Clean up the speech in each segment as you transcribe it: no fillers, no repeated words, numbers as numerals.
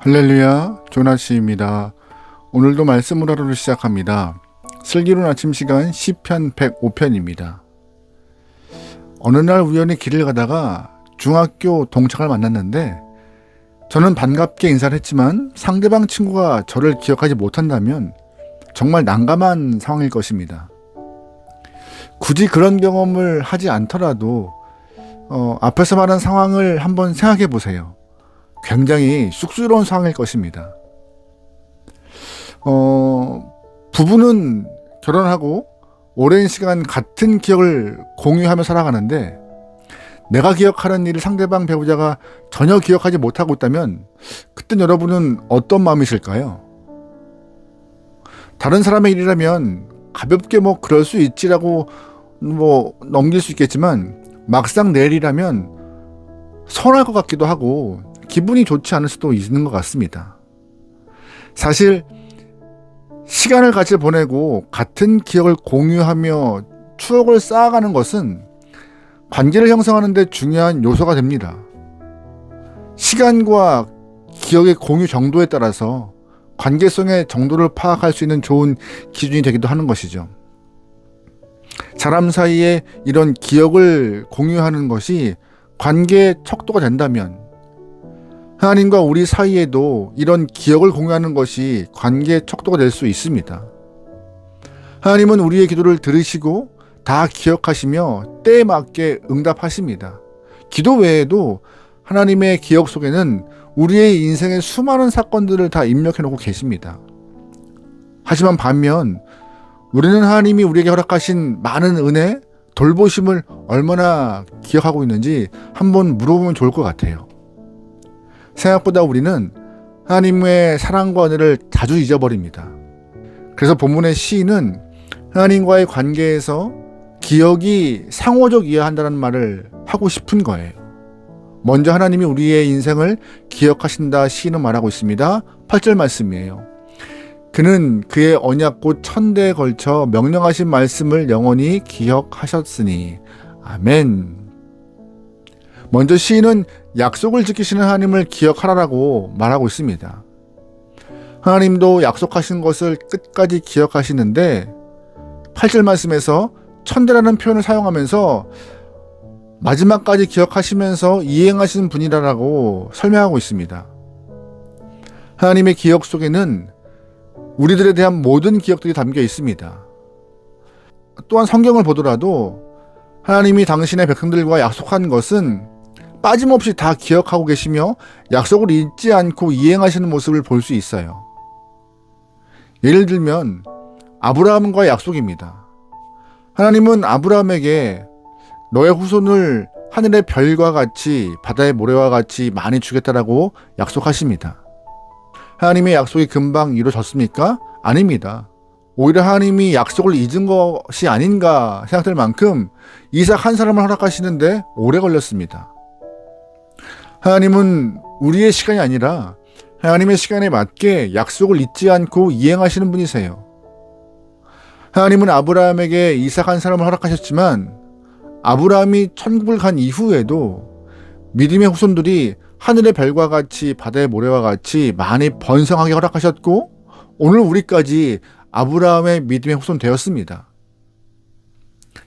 할렐루야, 조나씨입니다. 오늘도 말씀을 하루를 시작합니다. 슬기로운 아침 시간 시편 105편입니다. 어느 날 우연히 길을 가다가 중학교 동창을 만났는데 저는 반갑게 인사를 했지만 상대방 친구가 저를 기억하지 못한다면 정말 난감한 상황일 것입니다. 굳이 그런 경험을 하지 않더라도 앞에서 말한 상황을 한번 생각해 보세요. 굉장히 쑥스러운 상황일 것입니다. 부부는 결혼하고 오랜 시간 같은 기억을 공유하며 살아가는데 내가 기억하는 일을 상대방 배우자가 전혀 기억하지 못하고 있다면 그땐 여러분은 어떤 마음이실까요? 다른 사람의 일이라면 가볍게 그럴 수 있지라고 넘길 수 있겠지만 막상 내 일이라면 서운할 것 같기도 하고 기분이 좋지 않을 수도 있는 것 같습니다. 사실 시간을 같이 보내고 같은 기억을 공유하며 추억을 쌓아가는 것은 관계를 형성하는 데 중요한 요소가 됩니다. 시간과 기억의 공유 정도에 따라서 관계성의 정도를 파악할 수 있는 좋은 기준이 되기도 하는 것이죠. 사람 사이에 이런 기억을 공유하는 것이 관계의 척도가 된다면 하나님과 우리 사이에도 이런 기억을 공유하는 것이 관계의 척도가 될 수 있습니다. 하나님은 우리의 기도를 들으시고 다 기억하시며 때에 맞게 응답하십니다. 기도 외에도 하나님의 기억 속에는 우리의 인생의 수많은 사건들을 다 입력해 놓고 계십니다. 하지만 반면 우리는 하나님이 우리에게 허락하신 많은 은혜, 돌보심을 얼마나 기억하고 있는지 한번 물어보면 좋을 것 같아요. 생각보다 우리는 하나님의 사랑과 은혜를 자주 잊어버립니다. 그래서 본문의 시인은 하나님과의 관계에서 기억이 상호적이어야 한다는 말을 하고 싶은 거예요. 먼저 하나님이 우리의 인생을 기억하신다 시인은 말하고 있습니다. 8절 말씀이에요. 그는 그의 언약꽃 천대에 걸쳐 명령하신 말씀을 영원히 기억하셨으니 아멘. 먼저 시인은 약속을 지키시는 하나님을 기억하라고 말하고 있습니다. 하나님도 약속하신 것을 끝까지 기억하시는데 8절 말씀에서 천대라는 표현을 사용하면서 마지막까지 기억하시면서 이행하시는 분이라고 설명하고 있습니다. 하나님의 기억 속에는 우리들에 대한 모든 기억들이 담겨 있습니다. 또한 성경을 보더라도 하나님이 당신의 백성들과 약속한 것은 빠짐없이 다 기억하고 계시며 약속을 잊지 않고 이행하시는 모습을 볼 수 있어요. 예를 들면 아브라함과의 약속입니다. 하나님은 아브라함에게 너의 후손을 하늘의 별과 같이 바다의 모래와 같이 많이 주겠다라고 약속하십니다. 하나님의 약속이 금방 이루어졌습니까? 아닙니다. 오히려 하나님이 약속을 잊은 것이 아닌가 생각될 만큼 이삭 한 사람을 허락하시는데 오래 걸렸습니다. 하나님은 우리의 시간이 아니라 하나님의 시간에 맞게 약속을 잊지 않고 이행하시는 분이세요. 하나님은 아브라함에게 이삭 한 사람을 허락하셨지만 아브라함이 천국을 간 이후에도 믿음의 후손들이 하늘의 별과 같이 바다의 모래와 같이 많이 번성하게 허락하셨고 오늘 우리까지 아브라함의 믿음의 후손 되었습니다.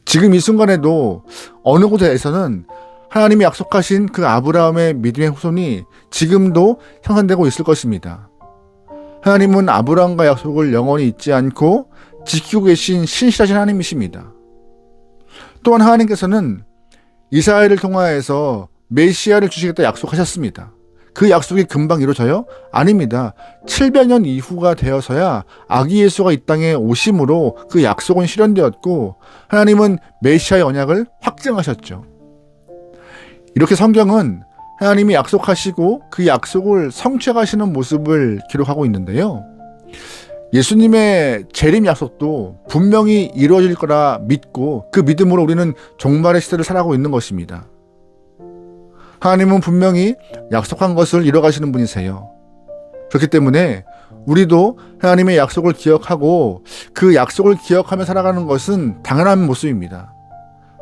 지금 이 순간에도 어느 곳에서는 하나님이 약속하신 그 아브라함의 믿음의 후손이 지금도 형성되고 있을 것입니다. 하나님은 아브라함과 약속을 영원히 잊지 않고 지키고 계신 신실하신 하나님이십니다. 또한 하나님께서는 이스라엘을 통하여서 메시아를 주시겠다 약속하셨습니다. 그 약속이 금방 이루어져요? 아닙니다. 700년 이후가 되어서야 아기 예수가 이 땅에 오심으로 그 약속은 실현되었고 하나님은 메시아의 언약을 확증하셨죠. 이렇게 성경은 하나님이 약속하시고 그 약속을 성취하시는 모습을 기록하고 있는데요. 예수님의 재림 약속도 분명히 이루어질 거라 믿고 그 믿음으로 우리는 종말의 시대를 살아가고 있는 것입니다. 하나님은 분명히 약속한 것을 이뤄가시는 분이세요. 그렇기 때문에 우리도 하나님의 약속을 기억하고 그 약속을 기억하며 살아가는 것은 당연한 모습입니다.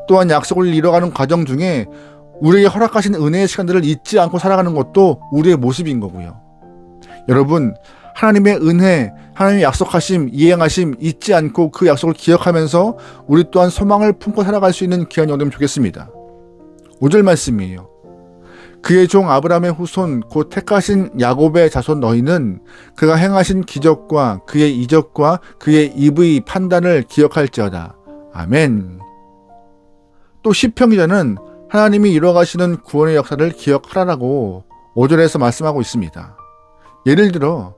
또한 약속을 이뤄가는 과정 중에 우리에게 허락하신 은혜의 시간들을 잊지 않고 살아가는 것도 우리의 모습인 거고요. 여러분, 하나님의 은혜, 하나님의 약속하심, 이행하심 잊지 않고 그 약속을 기억하면서 우리 또한 소망을 품고 살아갈 수 있는 귀한 영혼이면 좋겠습니다. 5절 말씀이에요. 그의 종 아브라함의 후손 곧 택하신 야곱의 자손 너희는 그가 행하신 기적과 그의 이적과 그의 입의 판단을 기억할지어다. 아멘. 또 시편 기자는 하나님이 이뤄가시는 구원의 역사를 기억하라라고 5절에서 말씀하고 있습니다. 예를 들어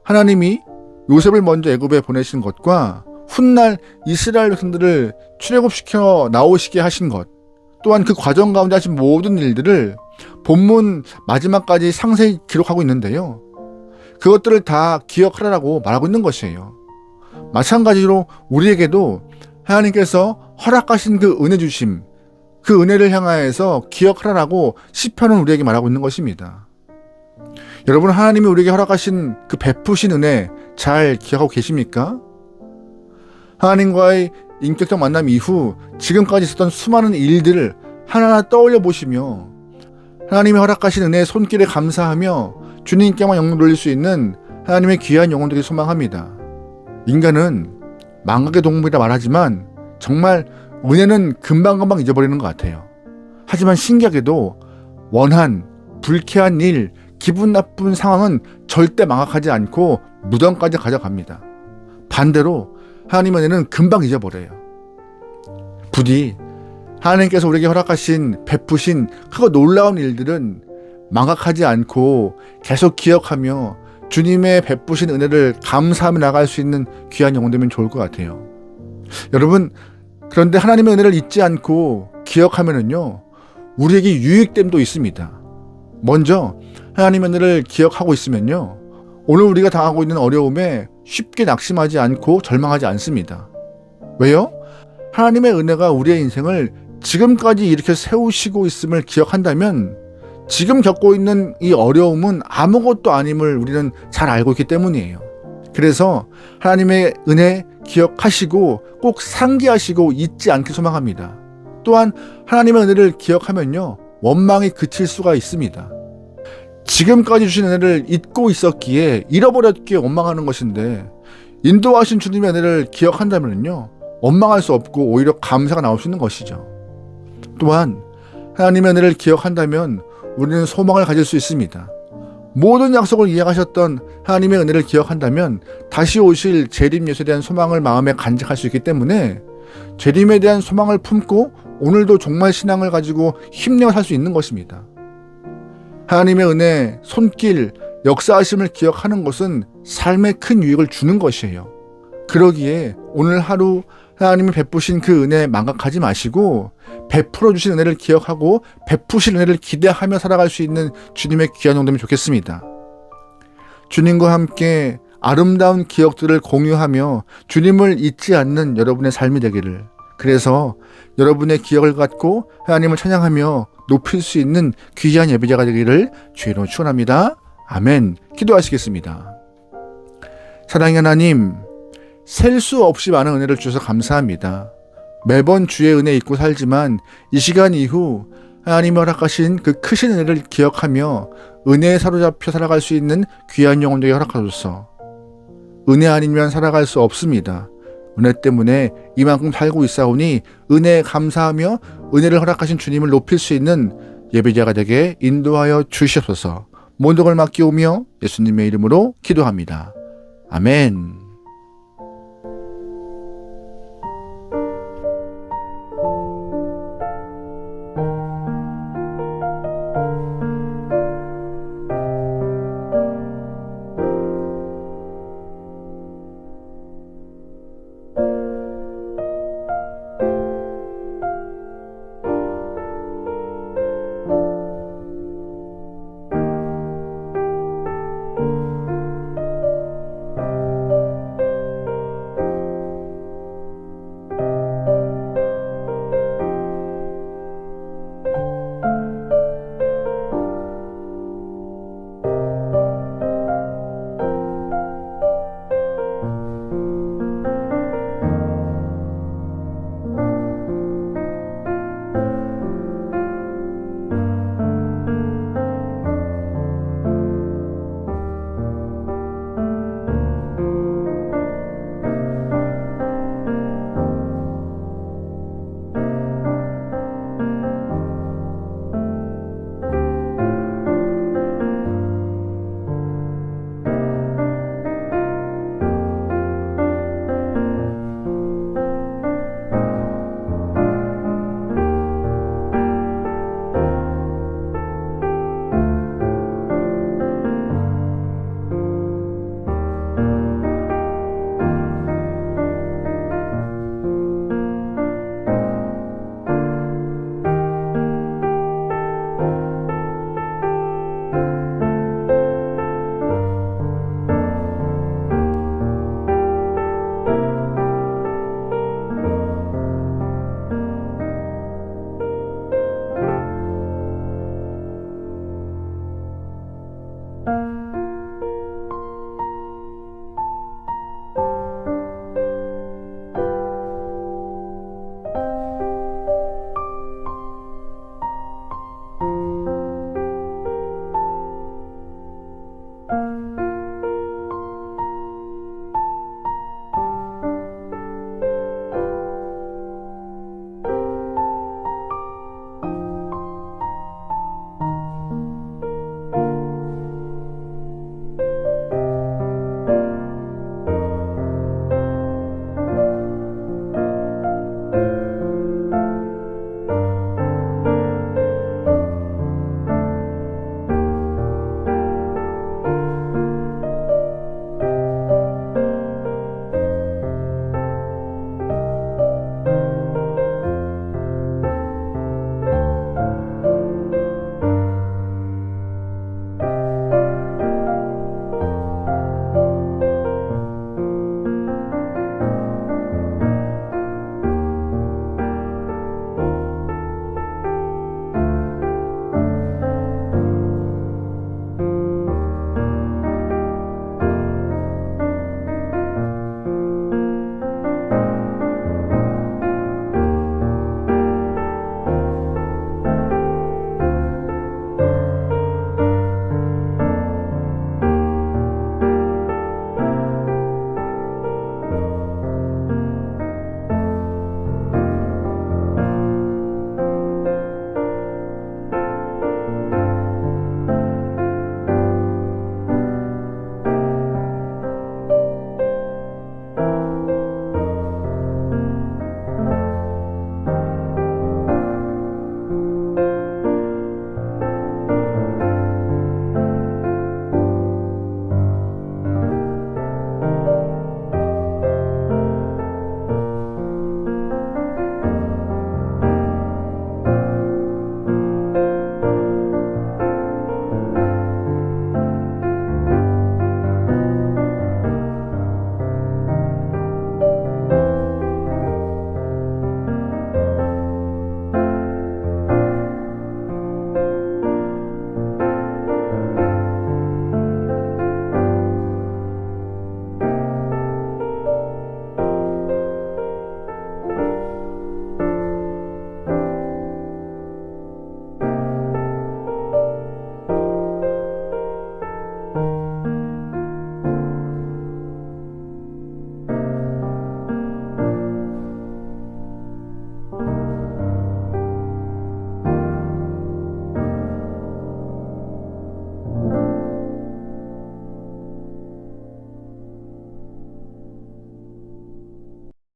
하나님이 요셉을 먼저 애굽에 보내신 것과 훗날 이스라엘 백성들을 출애굽시켜 나오시게 하신 것, 또한 그 과정 가운데 하신 모든 일들을 본문 마지막까지 상세히 기록하고 있는데요. 그것들을 다 기억하라고 말하고 있는 것이에요. 마찬가지로 우리에게도 하나님께서 허락하신 그 은혜 주심, 그 은혜를 향하여서 기억하라고 시편은 우리에게 말하고 있는 것입니다. 여러분, 하나님이 우리에게 허락하신 그 베푸신 은혜 잘 기억하고 계십니까? 하나님과의 인격적 만남 이후 지금까지 있었던 수많은 일들을 하나하나 떠올려 보시며 하나님이 허락하신 은혜의 손길에 감사하며 주님께만 영광 돌릴 수 있는 하나님의 귀한 영혼들이 소망합니다. 인간은 망각의 동물이라 말하지만 정말 은혜는 금방금방 잊어버리는 것 같아요. 하지만 신기하게도 원한, 불쾌한 일, 기분 나쁜 상황은 절대 망각하지 않고 무덤까지 가져갑니다. 반대로 하나님의 은혜는 금방 잊어버려요. 부디 하나님께서 우리에게 허락하신 베푸신 크고 놀라운 일들은 망각하지 않고 계속 기억하며 주님의 베푸신 은혜를 감사하며 나갈 수 있는 귀한 영혼 되면 좋을 것 같아요. 여러분, 그런데 하나님의 은혜를 잊지 않고 기억하면은요, 우리에게 유익됨도 있습니다. 먼저 하나님의 은혜를 기억하고 있으면요, 오늘 우리가 당하고 있는 어려움에 쉽게 낙심하지 않고 절망하지 않습니다. 왜요? 하나님의 은혜가 우리의 인생을 지금까지 이렇게 세우시고 있음을 기억한다면 지금 겪고 있는 이 어려움은 아무것도 아님을 우리는 잘 알고 있기 때문이에요. 그래서 하나님의 은혜 기억하시고 꼭 상기하시고 잊지 않길 소망합니다. 또한 하나님의 은혜를 기억하면요, 원망이 그칠 수가 있습니다. 지금까지 주신 은혜를 잊고 있었기에 잃어버렸기에 원망하는 것인데 인도하신 주님의 은혜를 기억한다면요, 원망할 수 없고 오히려 감사가 나올 수 있는 것이죠. 또한 하나님의 은혜를 기억한다면 우리는 소망을 가질 수 있습니다. 모든 약속을 이행하셨던 하나님의 은혜를 기억한다면 다시 오실 재림 예수에 대한 소망을 마음에 간직할 수 있기 때문에 재림에 대한 소망을 품고 오늘도 정말 신앙을 가지고 힘내어 살 수 있는 것입니다. 하나님의 은혜, 손길, 역사하심을 기억하는 것은 삶에 큰 유익을 주는 것이에요. 그러기에 오늘 하루 하나님이 베푸신 그 은혜 망각하지 마시고 베풀어 주신 은혜를 기억하고 베푸신 은혜를 기대하며 살아갈 수 있는 주님의 귀한 영혼되면 좋겠습니다. 주님과 함께 아름다운 기억들을 공유하며 주님을 잊지 않는 여러분의 삶이 되기를, 그래서 여러분의 기억을 갖고 하나님을 찬양하며 높일 수 있는 귀한 예배자가 되기를 주의로 축원합니다. 아멘. 기도하시겠습니다. 사랑의 하나님, 셀 수 없이 많은 은혜를 주셔서 감사합니다. 매번 주의 은혜 잊고 살지만 이 시간 이후 하나님이 허락하신 그 크신 은혜를 기억하며 은혜에 사로잡혀 살아갈 수 있는 귀한 영혼들에게 허락하소서. 은혜 아니면 살아갈 수 없습니다. 은혜 때문에 이만큼 살고 있사오니 은혜에 감사하며 은혜를 허락하신 주님을 높일 수 있는 예배자가 되게 인도하여 주시옵소서. 모든 걸 맡기오며 예수님의 이름으로 기도합니다. 아멘.